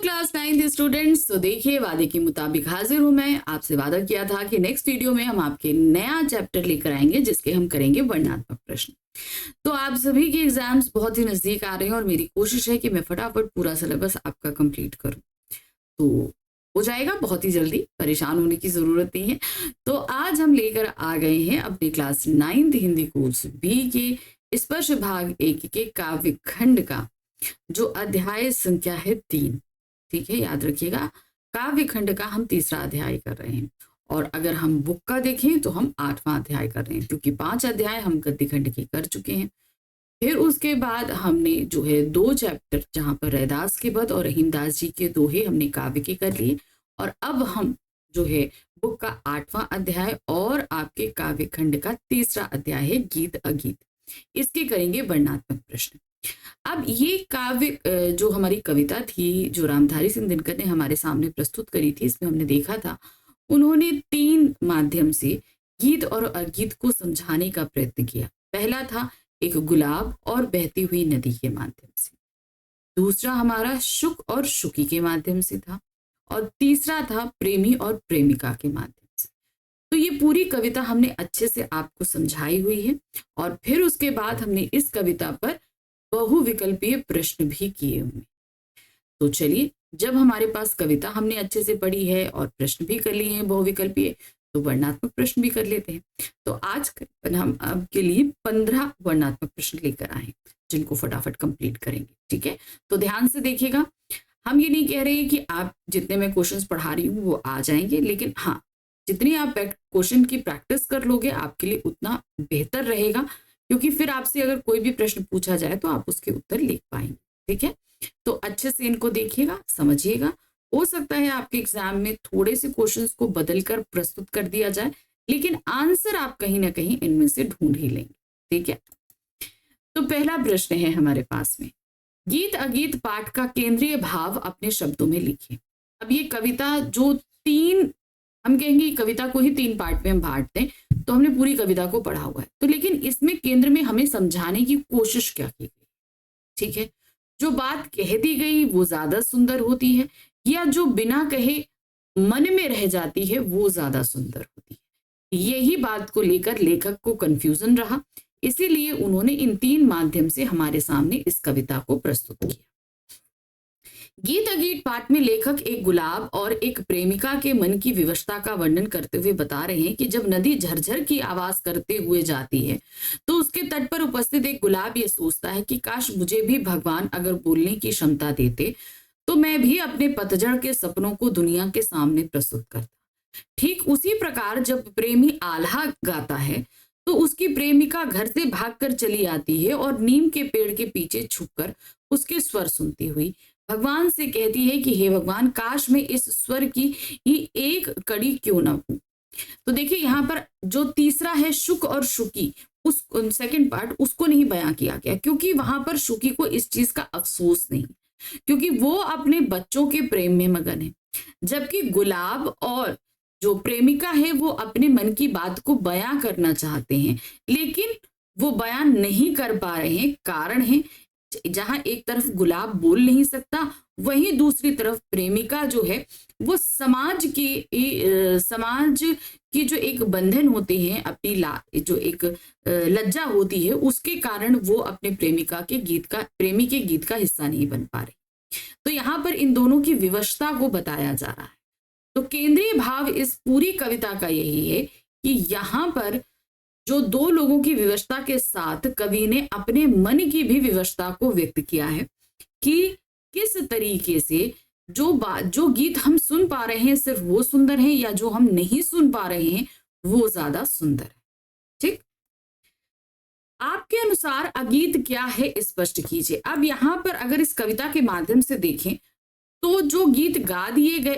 Class 9th students, तो देखिए वादे के मुताबिक हाजिर हूं मैं। आपसे वादा किया था कि नेक्स्ट वीडियो में हम आपके नया चैप्टर लेकर आएंगे जिसके हम करेंगे वर्णनात्मक प्रश्न। तो आप सभी के एग्जाम्स बहुत ही नजदीक आ रहे हैं और मेरी कोशिश है कि मैं फटाफट पूरा सिलेबस आपका कंप्लीट करूं। तो हो जाएगा बहुत ही जल्दी, परेशान होने की जरूरत नहीं है। तो आज हम लेकर आ गए हैं अपने class 9th Hindi course B के स्पर्श भाग 1 के काव्य खंड का जो अध्याय संख्या है 3। ठीक है, याद रखिएगा काव्य खंड का हम तीसरा अध्याय कर रहे हैं और अगर हम बुक का देखें तो हम 8वां अध्याय कर रहे हैं, क्योंकि 5 अध्याय हम गद्य खंड के कर चुके हैं। फिर उसके बाद हमने जो है 2 चैप्टर जहां पर रैदास के पद और रहीमदास जी के दोहे हमने काव्य के कर लिए और अब हम जो है बुक का 8वां अध्याय और आपके काव्य खंड का तीसरा अध्याय है गीत अगीत, इसके करेंगे वर्णनात्मक प्रश्न। अब ये काव्य जो हमारी कविता थी जो रामधारी सिंह दिनकर ने हमारे सामने प्रस्तुत करी थी, इसमें हमने देखा था उन्होंने 3 माध्यम से गीत और अगीत को समझाने का प्रयत्न किया। पहला था एक गुलाब और बहती हुई नदी के माध्यम से, दूसरा हमारा शुक और शुकी के माध्यम से था और तीसरा था प्रेमी और प्रेमिका के माध्यम से। तो ये पूरी कविता हमने अच्छे से आपको समझाई हुई है और फिर उसके बाद हमने इस कविता पर बहुविकल्पीय प्रश्न भी किए हुए। तो चलिए, जब हमारे पास कविता हमने अच्छे से पढ़ी है और प्रश्न भी कर लिए हैं बहुविकल्पीय, तो वर्णनात्मक प्रश्न भी कर लेते हैं। तो आज हम आपके लिए 15 वर्णनात्मक प्रश्न लेकर आए जिनको फटाफट कंप्लीट करेंगे। ठीक है, तो ध्यान से देखिएगा। हम ये नहीं कह रहे कि आप जितने मैं क्वेश्चंस पढ़ा रही हूँ वो आ जाएंगे, लेकिन हाँ, जितनी आप क्वेश्चन की प्रैक्टिस कर लोगे आपके लिए उतना बेहतर रहेगा, क्योंकि फिर आपसे अगर कोई भी प्रश्न पूछा जाए तो आप उसके उत्तर लिख पाएंगे। ठीक है, तो अच्छे से इनको देखिएगा, समझिएगा। हो सकता है आपके एग्जाम में थोड़े से क्वेश्चंस को बदलकर प्रस्तुत कर दिया जाए, लेकिन आंसर आप कहीं ना कहीं इनमें से ढूंढ ही लेंगे। ठीक है, तो पहला प्रश्न है हमारे पास में, गीत अगीत पाठ का केंद्रीय भाव अपने शब्दों में लिखिए। अब ये कविता जो 3, हम कहेंगे कविता को ही 3 पार्ट में हम बांटते हैं, तो हमने पूरी कविता को पढ़ा हुआ है, तो लेकिन इसमें केंद्र में हमें समझाने की कोशिश क्या की गई। ठीक है, जो बात कह दी गई वो ज्यादा सुंदर होती है या जो बिना कहे मन में रह जाती है वो ज्यादा सुंदर होती है। यही बात को लेकर लेखक को कंफ्यूजन रहा, इसीलिए उन्होंने इन 3 माध्यम से हमारे सामने इस कविता को प्रस्तुत किया। गीत अगीत पाठ में लेखक एक गुलाब और एक प्रेमिका के मन की विवशता का वर्णन करते हुए बता रहे हैं कि जब नदी झरझर की आवाज करते हुए जाती है तो उसके तट पर उपस्थित एक गुलाब ये सोचता है कि काश मुझे भी भगवान अगर बोलने की क्षमता देते तो मैं भी अपने पतझड़ के सपनों को दुनिया के सामने प्रस्तुत करता। ठीक उसी प्रकार जब प्रेमी आल्हा गाता है तो उसकी प्रेमिका घर से भागकर चली आती है और नीम के पेड़ के पीछे छुपकर उसके स्वर सुनती हुई भगवान से कहती है कि हे भगवान, काश मैं इस स्वर की ही एक कड़ी क्यों ना हूं। तो देखिए यहाँ पर जो तीसरा है शुक और शुकी, उस सेकंड पार्ट उसको नहीं बयां किया गया, क्योंकि वहां पर शुकी को इस चीज का अफसोस नहीं, क्योंकि वो अपने बच्चों के प्रेम में मगन है, जबकि गुलाब और जो प्रेमिका है वो अपने मन की बात को बयां करना चाहते हैं, लेकिन वो बयान नहीं कर पा रहे हैं। कारण है जहां एक तरफ गुलाब बोल नहीं सकता, वहीं दूसरी तरफ प्रेमिका जो है वो समाज की जो एक बंधन होते हैं, अपनी जो एक लज्जा होती है, उसके कारण वो अपने प्रेमी के गीत का हिस्सा नहीं बन पा रही। तो यहाँ पर इन दोनों की विवशता को बताया जा रहा है। तो केंद्रीय भाव इस पूरी कविता का यही है कि यहाँ पर जो 2 लोगों की विवशता के साथ कवि ने अपने मन की भी विवशता को व्यक्त किया है कि किस तरीके से जो गीत हम सुन पा रहे हैं सिर्फ वो सुंदर है या जो हम नहीं सुन पा रहे हैं वो ज्यादा सुंदर है। ठीक, आपके अनुसार अगीत क्या है स्पष्ट कीजिए। अब यहाँ पर अगर इस कविता के माध्यम से देखें तो जो गीत गा दिए गए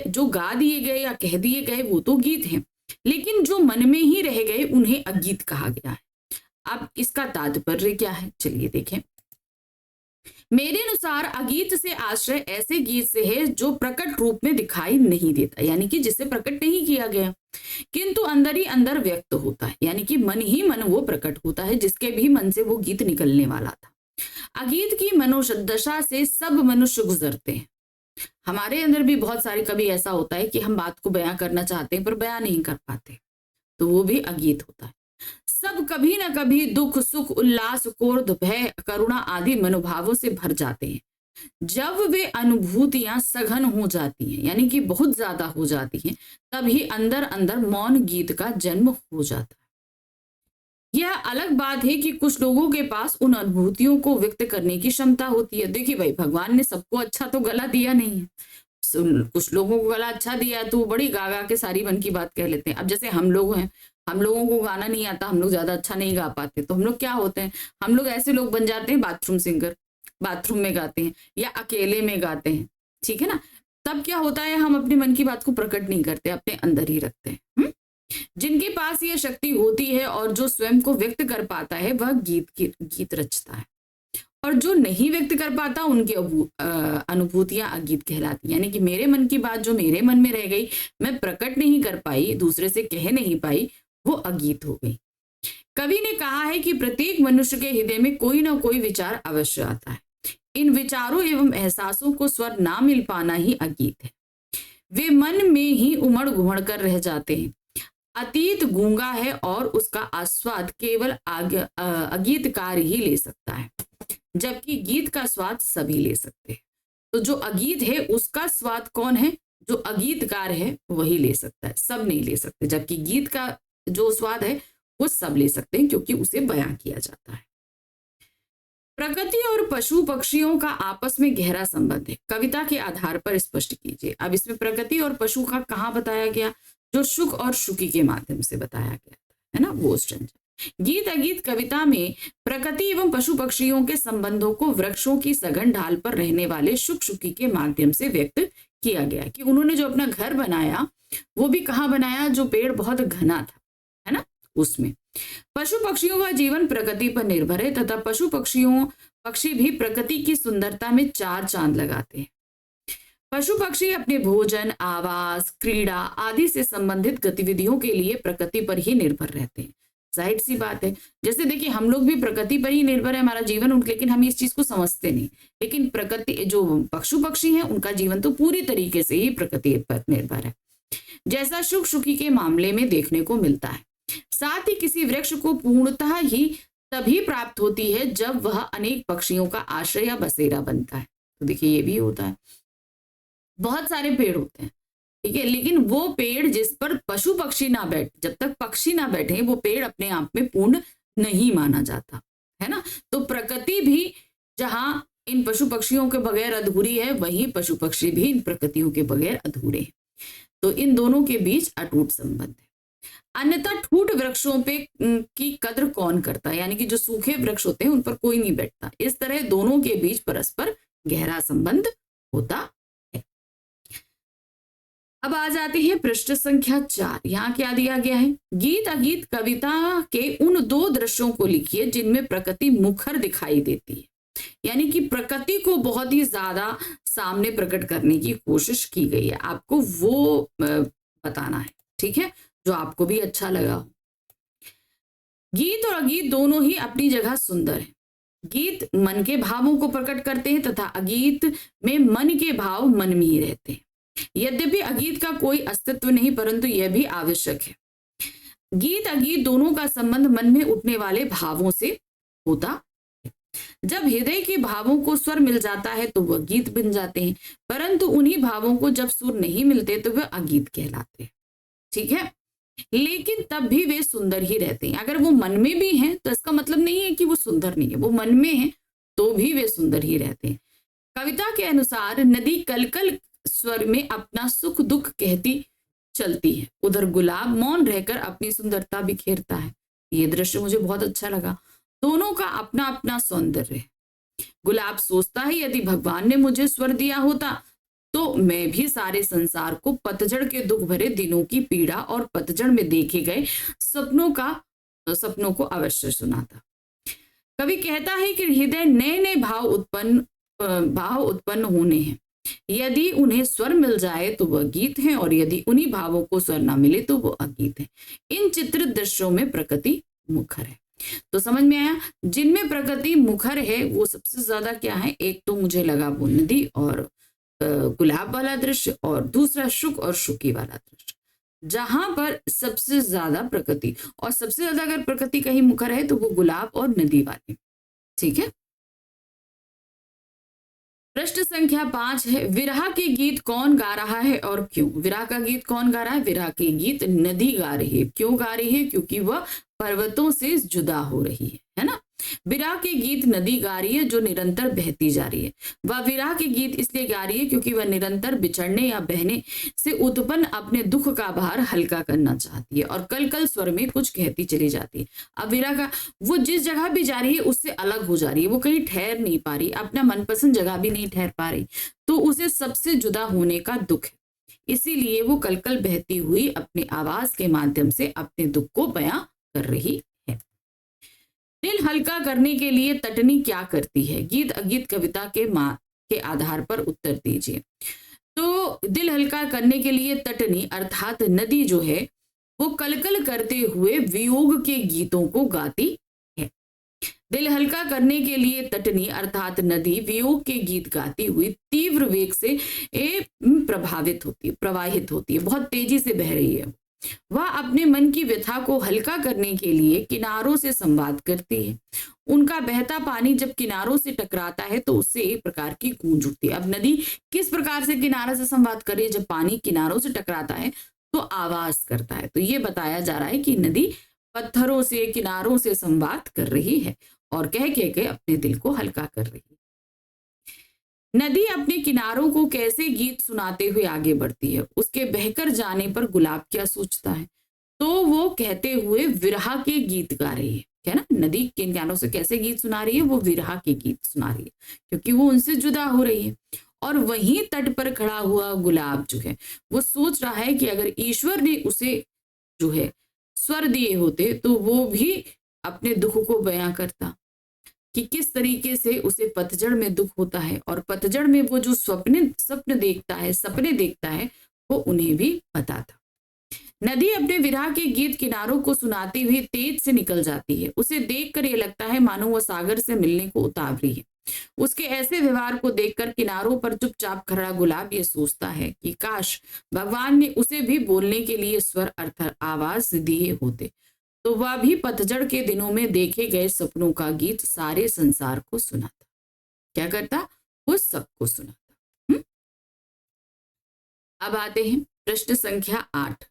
या कह दिए गए वो तो गीत हैं, लेकिन जो मन में ही रह गए उन्हें अगीत कहा गया है। अब इसका तात्पर्य क्या है, चलिए देखें। मेरे अनुसार अगीत से आश्रय ऐसे गीत से है जो प्रकट रूप में दिखाई नहीं देता, यानी कि जिसे प्रकट नहीं किया गया, किंतु अंदर ही अंदर व्यक्त होता है, यानी कि मन ही मन वो प्रकट होता है, जिसके भी मन से वो गीत निकलने वाला था। अगीत की मनोदशा से सब मनुष्य गुजरते हैं, हमारे अंदर भी बहुत सारे कभी ऐसा होता है कि हम बात को बयां करना चाहते हैं पर बयां नहीं कर पाते, तो वो भी अगीत होता है। सब कभी ना कभी दुख सुख उल्लास क्रोध भय करुणा आदि मनोभावों से भर जाते हैं। जब वे अनुभूतियां सघन हो जाती हैं, यानी कि बहुत ज्यादा हो जाती हैं, तभी अंदर अंदर मौन गीत का जन्म हो जाता है। यह अलग बात है कि कुछ लोगों के पास उन अनुभूतियों को व्यक्त करने की क्षमता होती है। देखिए भाई, भगवान ने सबको अच्छा तो गला दिया नहीं है, कुछ लोगों को गला अच्छा दिया है तो वो बड़ी गा गा के सारी मन की बात कह लेते हैं। अब जैसे हम लोग हैं, हम लोगों को गाना नहीं आता, हम लोग ज्यादा अच्छा नहीं गा पाते, तो हम लोग क्या होते हैं, हम लोग ऐसे लोग बन जाते हैं बाथरूम सिंगर, बाथरूम में गाते हैं या अकेले में गाते हैं, ठीक है ना। तब क्या होता है, हम अपने मन की बात को प्रकट नहीं करते, अपने अंदर ही रखते हैं। जिनके पास ये शक्ति होती है और जो स्वयं को व्यक्त कर पाता है वह गीत रचता है, और जो नहीं व्यक्त कर पाता उनकी अनुभूतियां अगीत कहलाती। यानी कि मेरे मन की बात जो मेरे मन में रह गई, मैं प्रकट नहीं कर पाई, दूसरे से कह नहीं पाई, वो अगीत हो गई। कवि ने कहा है कि प्रत्येक मनुष्य के हृदय में कोई ना कोई विचार अवश्य आता है। इन विचारों एवं एहसासों को स्वर ना मिल पाना ही अगीत है। वे मन में ही उमड़ घुमड़ कर रह जाते हैं। अतीत गूंगा है और उसका आस्वाद केवल अगीतकार ही ले सकता है, जबकि गीत का स्वाद सभी ले सकते हैं। तो जो अगीत है उसका स्वाद कौन है, जो अगीतकार है वही ले सकता है, सब नहीं ले सकते। जबकि गीत का जो स्वाद है वो सब ले सकते हैं, क्योंकि उसे बयां किया जाता है। प्रकृति और पशु पक्षियों का आपस में गहरा संबंध है, कविता के आधार पर स्पष्ट कीजिए। अब इसमें प्रकृति और पशु का कहाँ बताया गया, जो शुक और शुकी के माध्यम से बताया गया है ना, वो स्ट्रंजर। गीत अगीत कविता में प्रकृति एवं पशु पक्षियों के संबंधों को वृक्षों की सघन ढाल पर रहने वाले शुक शुकी के माध्यम से व्यक्त किया गया, कि उन्होंने जो अपना घर बनाया वो भी कहाँ बनाया, जो पेड़ बहुत घना था, है ना, उसमें। पशु पक्षियों का जीवन प्रकृति पर निर्भर है तथा पक्षी भी प्रकृति की सुंदरता में चार चांद लगाते हैं। पशु पक्षी अपने भोजन आवास क्रीड़ा आदि से संबंधित गतिविधियों के लिए प्रकृति पर ही निर्भर रहते हैं। जाहिर सी बात है, जैसे देखिए हम लोग भी प्रकृति पर ही निर्भर है हमारा जीवन, लेकिन हम इस चीज को समझते नहीं। लेकिन प्रकृति जो पशु पक्षी हैं उनका जीवन तो पूरी तरीके से ही प्रकृति पर निर्भर है, जैसा शुक शुकी के मामले में देखने को मिलता है। साथ ही किसी वृक्ष को पूर्णतः ही तभी प्राप्त होती है जब वह अनेक पक्षियों का आश्रय या बसेरा बनता है। तो देखिए ये भी होता है, बहुत सारे पेड़ होते हैं, ठीक है, लेकिन वो पेड़ जिस पर पशु पक्षी ना बैठ, जब तक पक्षी ना बैठे वो पेड़ अपने आप में पूर्ण नहीं माना जाता है ना। तो प्रकृति भी जहां इन पशु पक्षियों के बगैर अधूरी है, वहीं पशु पक्षी भी इन प्रकृतियों के बगैर अधूरे हैं। तो इन दोनों के बीच अटूट संबंध है। अन्यथा ठूठ वृक्षों पे की कद्र कौन करता है, यानी कि जो सूखे वृक्ष होते हैं उन पर कोई नहीं बैठता। इस तरह दोनों के बीच परस्पर गहरा संबंध होता है। अब आ जाते हैं पृष्ठ संख्या 4। यहाँ क्या दिया गया है, गीत अगीत कविता के उन दो दृश्यों को लिखिए जिनमें प्रकृति मुखर दिखाई देती है। यानी कि प्रकृति को बहुत ही ज्यादा सामने प्रकट करने की कोशिश की गई है, आपको वो बताना है, ठीक है, जो आपको भी अच्छा लगा। गीत और अगीत दोनों ही अपनी जगह सुंदर है। गीत मन के भावों को प्रकट करते हैं तथा अगीत में मन के भाव मन में ही रहते हैं। यद्यपि अगीत का कोई अस्तित्व नहीं, परंतु यह भी आवश्यक है। गीत अगीत दोनों का संबंध मन में उठने वाले भावों से होता है। जब हृदय के भावों को स्वर मिल जाता है तो वह गीत बन जाते हैं, परंतु उन्हीं भावों को जब सुर नहीं मिलते तो वह अगीत कहलाते हैं, ठीक है। लेकिन तब भी वे सुंदर ही रहते हैं। अगर वो मन में भी हैं तो इसका मतलब नहीं है कि वो सुंदर नहीं है, वो मन में है तो भी वे सुंदर ही रहते हैं। कविता के अनुसार नदी कलकल स्वर में अपना सुख दुख कहती चलती है, उधर गुलाब मौन रहकर अपनी सुंदरता बिखेरता है। ये दृश्य मुझे बहुत अच्छा लगा। दोनों का अपना अपना सौंदर्य है। गुलाब सोचता है यदि भगवान ने मुझे स्वर दिया होता तो मैं भी सारे संसार को पतझड़ के दुख भरे दिनों की पीड़ा और पतझड़ में देखे गए सपनों को अवश्य सुनाता। कवि कहता है कि हृदय नए नए भाव उत्पन्न होने हैं। यदि उन्हें स्वर मिल जाए तो वह गीत है, और यदि उन्हीं भावों को स्वर ना मिले तो वो अगीत है। इन चित्रित दृश्यों में प्रकृति मुखर है। तो समझ में आया, जिनमें प्रकृति मुखर है वो सबसे ज्यादा क्या है, एक तो मुझे लगा वो नदी और गुलाब वाला दृश्य और दूसरा शुक और शुकी वाला दृश्य, जहां पर सबसे ज्यादा प्रकृति, और सबसे ज्यादा अगर प्रकृति कहीं मुखर है तो वो गुलाब और नदी वाली। ठीक है। प्रश्न संख्या 5 है, विरह के गीत कौन गा रहा है और क्यों? विरह का गीत कौन गा रहा है? विरह के गीत नदी गा रही है। क्यों गा रही है? क्योंकि वह पर्वतों से जुदा हो रही है ना। विरह के गीत नदी गा रही है जो निरंतर बहती जा रही है। वह विरह के गीत इसलिए गा रही है क्योंकि वह निरंतर बिछड़ने या बहने से उत्पन्न अपने दुख का भार हल्का करना चाहती है और कल कल स्वर में कुछ कहती चली जाती है। अब विरह का वो जिस जगह भी जा रही है उससे अलग हो जा रही है, वो कहीं ठहर नहीं पा रही, अपना मनपसंद जगह भी नहीं ठहर पा रही, तो उसे सबसे जुदा होने का दुख है। इसीलिए वो कल कल बहती हुई अपने आवाज के माध्यम से अपने दुख को बयां कर रही है। दिल हल्का करने के लिए तटनी क्या करती है? गीत अगीत कविता के आधार पर उत्तर दीजिए। तो दिल हल्का करने के लिए तटनी अर्थात नदी जो है वो कलकल करते हुए वियोग के गीतों को गाती है। दिल हल्का करने के लिए तटनी अर्थात नदी वियोग के गीत गाती हुई तीव्र वेग से प्रवाहित होती है, बहुत तेजी से बह रही है। वह अपने मन की व्यथा को हल्का करने के लिए किनारों से संवाद करती है। उनका बहता पानी जब किनारों से टकराता है तो उससे एक प्रकार की गूंज उठती है। अब नदी किस प्रकार से किनारे से संवाद करे? जब पानी किनारों से टकराता है तो आवाज करता है। तो ये बताया जा रहा है कि नदी पत्थरों से किनारों से संवाद कर रही है और कह के अपने दिल को हल्का कर रही है। नदी अपने किनारों को कैसे गीत सुनाते हुए आगे बढ़ती है? उसके बहकर जाने पर गुलाब क्या सोचता है? तो वो कहते हुए विरह के गीत गा रही है ना। नदी के किनारों से कैसे गीत सुना रही है? वो विरह के गीत सुना रही है क्योंकि वो उनसे जुदा हो रही है। और वहीं तट पर खड़ा हुआ गुलाब जो है वो सोच रहा है कि अगर ईश्वर ने उसे जो है स्वर दिए होते तो वो भी अपने दुख को बयां करता, कि किस तरीके से उसे पतझड़ में दुख होता है और पतझड़ में वो जो सपने देखता है वो उन्हें भी पता था। नदी अपने विरह के गीत किनारों को सुनाती हुई तेज से निकल जाती है। उसे देखकर ये लगता है मानो वह सागर से मिलने को उतावली है। उसके ऐसे व्यवहार को देखकर किनारों पर चुपचाप खड़ा गुलाब ये सोचता है कि काश भगवान ने उसे भी बोलने के लिए स्वर अर्थात आवाज दिए होते तो वह भी पतझड़ के दिनों में देखे गए सपनों का गीत सारे संसार को सुनाता। क्या करता? वो सबको सुनाता। अब आते हैं प्रश्न संख्या 8।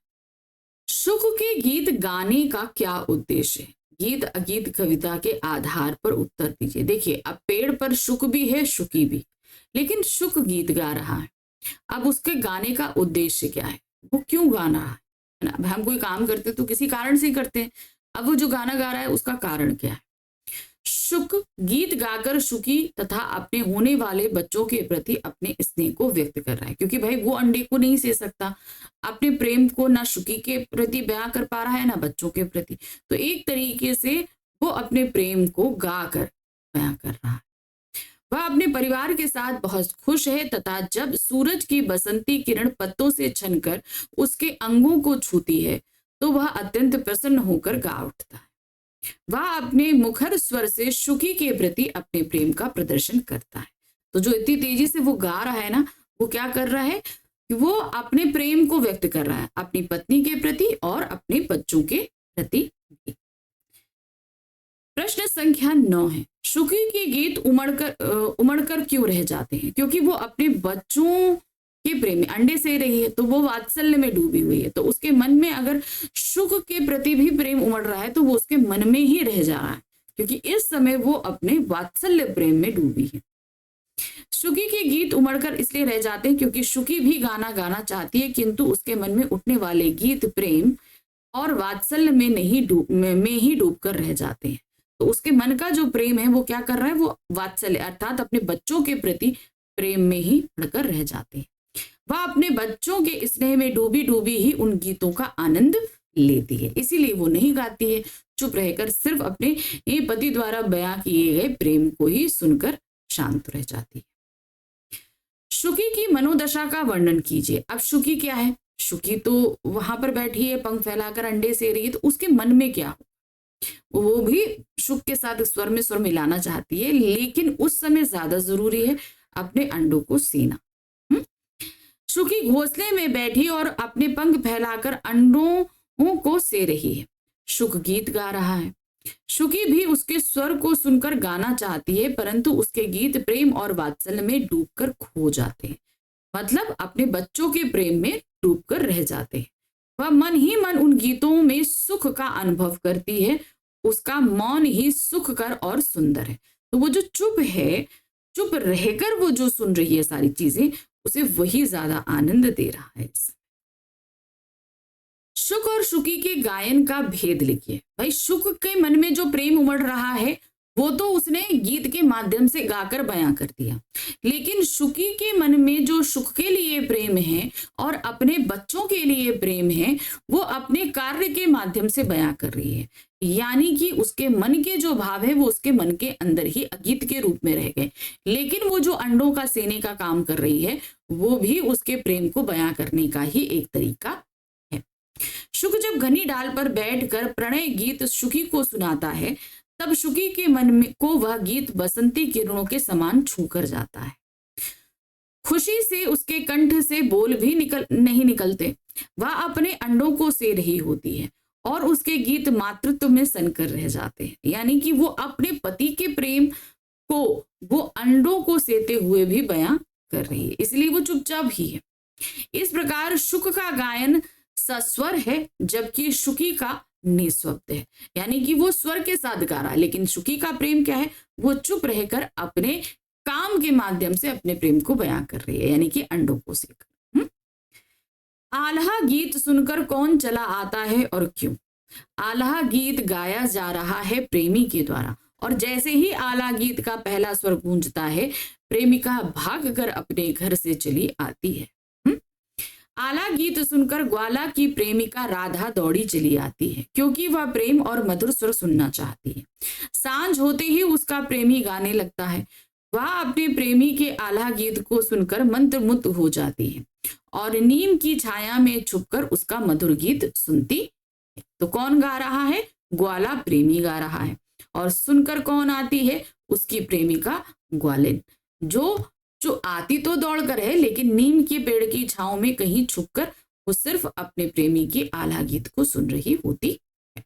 शुक के गीत गाने का क्या उद्देश्य है? गीत अगीत कविता के आधार पर उत्तर दीजिए। देखिए अब पेड़ पर शुक भी है शुकी भी, लेकिन शुक गीत गा रहा है। अब उसके गाने का उद्देश्य क्या है? वो क्यों गाना है ना? अब हम कोई काम करते तो किसी कारण से ही करते हैं। अब वो जो गाना गा रहा है उसका कारण क्या है? शुक गीत गाकर शुकी तथा अपने होने वाले बच्चों के प्रति अपने स्नेह को व्यक्त कर रहा है, क्योंकि भाई वो अंडे को नहीं से सकता, अपने प्रेम को ना शुकी के प्रति बयां कर पा रहा है ना बच्चों के प्रति, तो एक तरीके से वो अपने प्रेम को गा कर बयां कर रहा है। वह अपने परिवार के साथ बहुत खुश है तथा जब सूरज की बसंती किरण पत्तों से छनकर उसके अंगों को छूती है तो वह अत्यंत प्रसन्न होकर गा उठता है। वह अपने मुखर स्वर से शुकी के प्रति अपने प्रेम का प्रदर्शन करता है। तो जो इतनी तेजी से वो गा रहा है ना, वो क्या कर रहा है कि वो अपने प्रेम को व्यक्त कर रहा है अपनी पत्नी के प्रति और अपने बच्चों के प्रति। प्रश्न संख्या 9 है, शुकी के गीत उमड़कर क्यों रह जाते हैं? क्योंकि वो अपने बच्चों के प्रेम में अंडे से रही है तो वो वात्सल्य में डूबी हुई है, तो उसके मन में अगर शुक के प्रति भी प्रेम उमड़ रहा है तो वो उसके मन में ही रह जा रहा है, क्योंकि इस समय वो अपने वात्सल्य प्रेम में डूबी है। शुकी के गीत उमड़कर इसलिए रह जाते हैं क्योंकि शुकी भी गाना गाना चाहती है, किंतु उसके मन में उठने वाले गीत प्रेम और वात्सल्य में ही डूबकर रह जाते हैं। तो उसके मन का जो प्रेम है वो क्या कर रहा है? वो वात्सल्य अर्थात अपने बच्चों के प्रति प्रेम में ही बढ़कर रह जाते हैं। वह अपने बच्चों के स्नेह में डूबी डूबी ही उन गीतों का आनंद लेती है, इसीलिए वो नहीं गाती है, चुप रहकर सिर्फ अपने पति द्वारा बयां किए गए प्रेम को ही सुनकर शांत रह जाती है। शुकी की मनोदशा का वर्णन कीजिए। अब शुकी क्या है? शुकी तो वहां पर बैठी है पंख फैलाकर अंडे से रही है, तो उसके मन में क्या हो? वो भी शुक के साथ स्वर में स्वर मिलाना चाहती है, लेकिन उस समय ज्यादा जरूरी है अपने अंडों को सीना। शुकी घोंसले में बैठी और अपने पंख फैलाकर अंडों को से रही है। शुक गीत गा रहा है। शुकी भी उसके स्वर को सुनकर गाना चाहती है, परंतु उसके गीत प्रेम और वात्सल्य में डूबकर खो जाते हैं। मतलब अपने बच्चों के प्रेम में डूबकर रह जाते हैं। वह मन ही मन उन गीतों में सुख का अनुभव करती है। उसका मौन ही सुखकर और सुंदर है। तो वो जो चुप है, चुप रहकर वो जो सुन रही है सारी चीजें, उसे वही ज्यादा आनंद दे रहा है। शुक और शुकी के गायन का भेद लिखिए। भाई शुक के मन में जो प्रेम उमड़ रहा है वो तो उसने गीत के माध्यम से गाकर बयां कर दिया, लेकिन शुकी के मन में जो शुक के लिए प्रेम है और अपने बच्चों के लिए प्रेम है, वो अपने कार्य के माध्यम से बयां कर रही है। यानी कि उसके मन के जो भाव है वो उसके मन के अंदर ही गीत के रूप में रह गए, लेकिन वो जो अंडों का सेने का काम कर रही है वो भी उसके प्रेम को बयां करने का ही एक तरीका है। शुक जब घनी डाल पर बैठकर प्रणय गीत शुकी को सुनाता है, तब शुकी के मन में को वह गीत बसंती किरणों के समान छूकर जाता है। खुशी से उसके कंठ से बोल भी नहीं निकलते। वह अपने अंडों को से रही होती है और उसके गीत मातृत्व में सनकर रह जाते हैं। यानी कि वो अपने पति के प्रेम को वो अंडों को सेते हुए भी बयां कर रही है, इसलिए वो चुपचाप ही है। इस प्रकार शुक का गायन सस्वर है, जबकि शुकी का निस्वप्त है। यानी कि वो स्वर के साथ गा रहा है, लेकिन शुकी का प्रेम क्या है, वो चुप रहकर अपने काम के माध्यम से अपने प्रेम को बयां कर रही है, यानी कि अंडों को सेकर। आल्हा गीत सुनकर कौन चला आता है और क्यों? आल्हा गीत गाया जा रहा है प्रेमी के द्वारा, और जैसे ही आल्हा गीत का पहला स्वर गूंजता है, प्रेमिका भागकर अपने घर से चली आती है। आला गीत सुनकर ग्वाला की प्रेमिका राधा दौड़ी चली आती है, क्योंकि वह प्रेम और मधुर स्वर सुनना चाहती है। सांझ होते ही उसका प्रेमी गाने लगता है। वह अपने प्रेमी के आला गीत को सुनकर मंत्रमुग्ध हो जाती है और नीम की छाया में छुपकर उसका मधुर गीत सुनती है। तो कौन गा रहा है? ग्वाला प्रेमी गा रहा है। और सुनकर कौन आती है? उसकी प्रेमिका ग्वालिन, जो आती तो दौड़कर है, लेकिन नीम के पेड़ की छांव में कहीं छुपकर वो सिर्फ अपने प्रेमी के आला गीत को सुन रही होती है।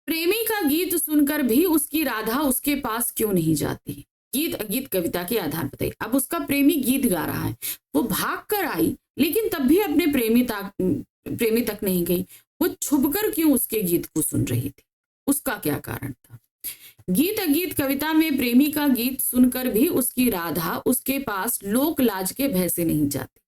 प्रेमी का गीत सुनकर भी उसकी राधा उसके पास क्यों नहीं जाती? गीत अगीत कविता के आधार बताइए। अब उसका प्रेमी गीत गा रहा है, वो भाग कर आई, लेकिन तब भी अपने प्रेमी तक नहीं गई। वो छुपकर क्यों उसके गीत को सुन रही थी? उसका क्या कारण था? गीत अगीत कविता में प्रेमी का गीत सुनकर भी उसकी राधा उसके पास लोक लाज के भय से नहीं जाती।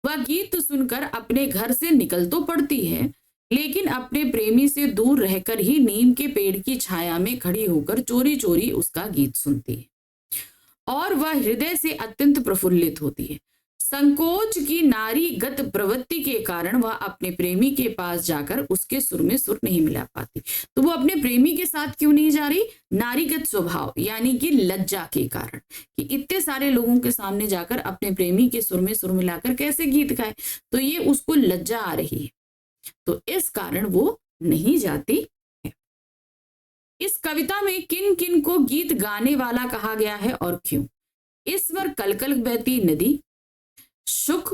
वह गीत सुनकर अपने घर से निकल तो पड़ती है, लेकिन अपने प्रेमी से दूर रहकर ही नीम के पेड़ की छाया में खड़ी होकर चोरी चोरी उसका गीत सुनती है, और वह हृदय से अत्यंत प्रफुल्लित होती है। संकोच की नारीगत प्रवृत्ति के कारण वह अपने प्रेमी के पास जाकर उसके सुर में सुर नहीं मिला पाती। तो वो अपने प्रेमी के साथ क्यों नहीं जा रही? नारीगत स्वभाव, यानी कि लज्जा के कारण, कि इतने सारे लोगों के सामने जाकर अपने प्रेमी के सुर में सुर मिलाकर कैसे गीत गाए, तो ये उसको लज्जा आ रही है, तो इस कारण वो नहीं जाती है। इस कविता में किन किन को गीत गाने वाला कहा गया है और क्यों? इस पर कलकल बहती नदी, शुक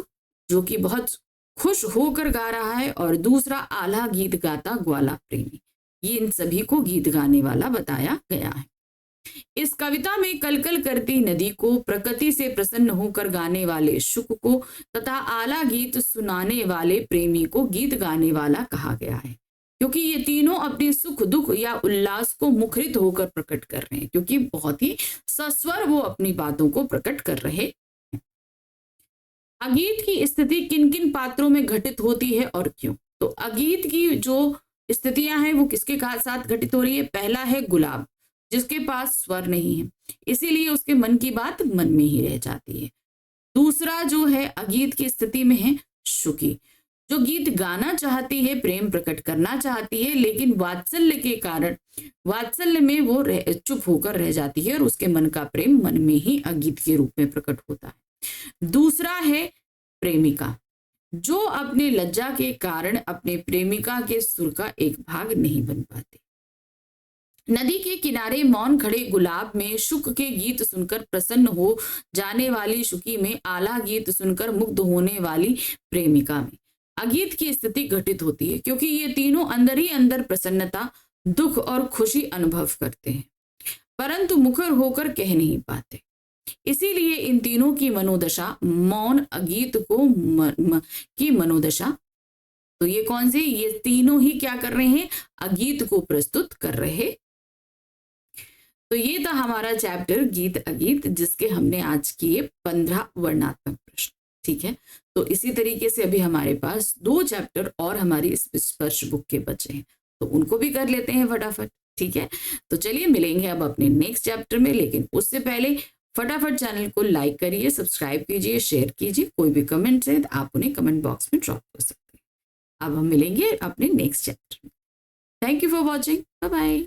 जो कि बहुत खुश होकर गा रहा है, और दूसरा आल्हा गीत गाता ग्वाला प्रेमी, ये इन सभी को गीत गाने वाला बताया गया है। इस कविता में कलकल करती नदी को, प्रकृति से प्रसन्न होकर गाने वाले शुक को तथा आला गीत सुनाने वाले प्रेमी को गीत गाने वाला कहा गया है, क्योंकि ये तीनों अपने सुख दुख या उल्लास को मुखरित होकर प्रकट कर रहे हैं, क्योंकि बहुत ही सस्वर वो अपनी बातों को प्रकट कर रहे हैं। अगीत की स्थिति किन किन पात्रों में घटित होती है और क्यों? तो अगीत की जो स्थितियां हैं वो किसके साथ घटित हो रही है? पहला है गुलाब, जिसके पास स्वर नहीं है, इसीलिए उसके मन की बात मन में ही रह जाती है। दूसरा जो है अगीत की स्थिति में है शुकी, जो गीत गाना चाहती है, प्रेम प्रकट करना चाहती है, लेकिन वात्सल्य के कारण वात्सल्य में वो चुप होकर रह जाती है और उसके मन का प्रेम मन में ही अगीत के रूप में प्रकट होता है। दूसरा है प्रेमिका, जो अपने लज्जा के कारण अपने प्रेमिका के सुर का एक भाग नहीं बन पाती। नदी के किनारे मौन खड़े गुलाब में शुक के गीत सुनकर प्रसन्न हो जाने वाली शुकी में आला गीत सुनकर मुग्ध होने वाली प्रेमिका में अगीत की स्थिति घटित होती है, क्योंकि ये तीनों अंदर ही अंदर प्रसन्नता, दुख और खुशी अनुभव करते हैं, परंतु मुखर होकर कह नहीं पाते। इसीलिए इन तीनों की मनोदशा मौन अगीत को की मनोदशा, तो ये कौन सी, ये तीनों ही क्या कर रहे हैं, अगीत को प्रस्तुत कर रहे। तो ये था हमारा चैप्टर गीत अगीत, जिसके हमने आज किए 15 वर्णात्मक प्रश्न। ठीक है, तो इसी तरीके से अभी हमारे पास 2 चैप्टर और हमारी इस स्पर्श बुक के बचे हैं, तो उनको भी कर लेते हैं फटाफट। ठीक है, तो चलिए मिलेंगे अब अपने नेक्स्ट चैप्टर में, लेकिन उससे पहले फटाफट चैनल को लाइक करिए, सब्सक्राइब कीजिए, शेयर कीजिए। कोई भी कमेंट्स है तो आप उन्हें कमेंट बॉक्स में ड्रॉप कर सकते हैं। अब हम मिलेंगे अपने नेक्स्ट चैप्टर में। Thank you for watching, bye bye.